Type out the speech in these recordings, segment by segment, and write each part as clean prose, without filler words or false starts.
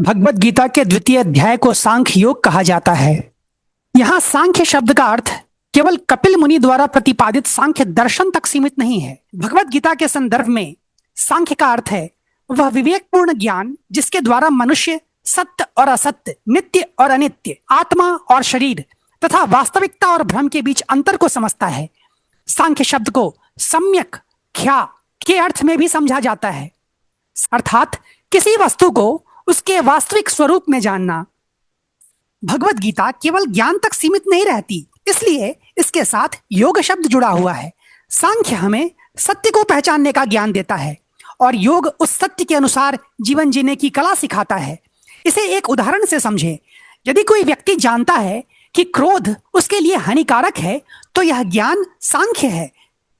भगवत गीता के द्वितीय अध्याय को सांख्य योग कहा जाता है। यहाँ सांख्य शब्द का अर्थ केवल कपिल मुनि द्वारा प्रतिपादित सांख्य दर्शन तक सीमित नहीं है। भगवत गीता के संदर्भ में सांख्य का अर्थ है वह विवेकपूर्ण ज्ञान जिसके द्वारा मनुष्य सत्य और असत्य, नित्य और अनित्य, आत्मा और शरीर तथा वास्तविकता और भ्रम के बीच अंतर को समझता है। सांख्य शब्द को सम्यक ख्या के अर्थ में भी समझा जाता है, अर्थात किसी वस्तु को उसके वास्तविक स्वरूप में जानना। भगवत गीता केवल ज्ञान तक सीमित नहीं रहती, इसलिए इसके साथ योग शब्द जुड़ा हुआ है। सांख्य हमें सत्य को पहचानने का ज्ञान देता है और योग उस सत्य के अनुसार जीवन जीने की कला सिखाता है। इसे एक उदाहरण से समझें। यदि कोई व्यक्ति जानता है कि क्रोध उसके लिए हानिकारक है तो यह ज्ञान सांख्य है,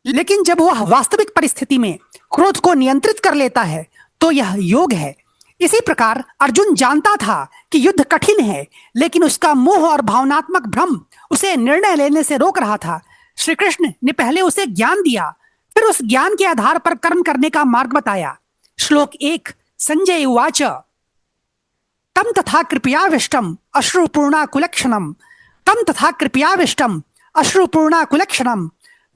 लेकिन जब वह वास्तविक परिस्थिति में क्रोध को नियंत्रित कर लेता है तो यह योग है। इसी प्रकार अर्जुन जानता था कि युद्ध कठिन है, लेकिन उसका मोह और भावनात्मक भ्रम उसे निर्णय लेने से रोक रहा था। श्री कृष्ण ने पहले उसे ज्ञान दिया, फिर उस ज्ञान के आधार पर कर्म करने का मार्ग बताया। श्लोक 1। संजय उवाच तम तथा कृपयाविष्टम अश्रुपूर्णाकुलक्षणम तम तथा कृपयाविष्टम अश्रुपूर्णाकुलक्षणम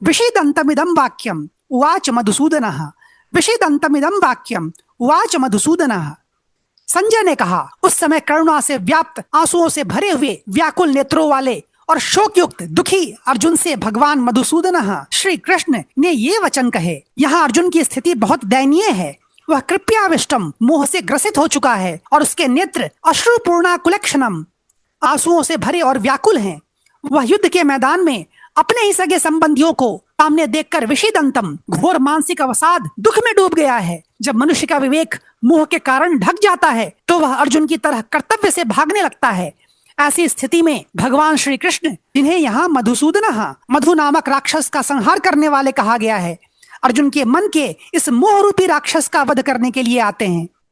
विषीदन्तमिदं वाक्यम उवाच मधुसूदनः विषीदन्तमिदं वाक्यम उवाच मधुसूदनः। संजय ने कहा, उस समय करुणा से व्याप्त, आंसुओं से भरे हुए, व्याकुल नेत्रों वाले और शोकयुक्त दुखी अर्जुन से भगवान मधुसूदन श्री कृष्ण ने ये वचन कहे। यहाँ अर्जुन की स्थिति बहुत दयनीय है। वह कृपयाविष्टम, मोह से ग्रसित हो चुका है और उसके नेत्र अश्रुपूर्णाकुलक्षणम, आंसुओं से भरे और व्याकुल हैं। वह युद्ध के मैदान में अपने ही सगे संबंधियों को सामने देखकर विषीदंतम, घोर मानसिक अवसाद, दुख में डूब गया है। जब मनुष्य का विवेक मोह के कारण ढक जाता है तो वह अर्जुन की तरह कर्तव्य से भागने लगता है। ऐसी स्थिति में भगवान श्री कृष्ण, जिन्हें यहाँ मधुसूदन, मधु नामक राक्षस का संहार करने वाले कहा गया है, अर्जुन के मन के इस मोह रूपी राक्षस का वध करने के लिए आते हैं।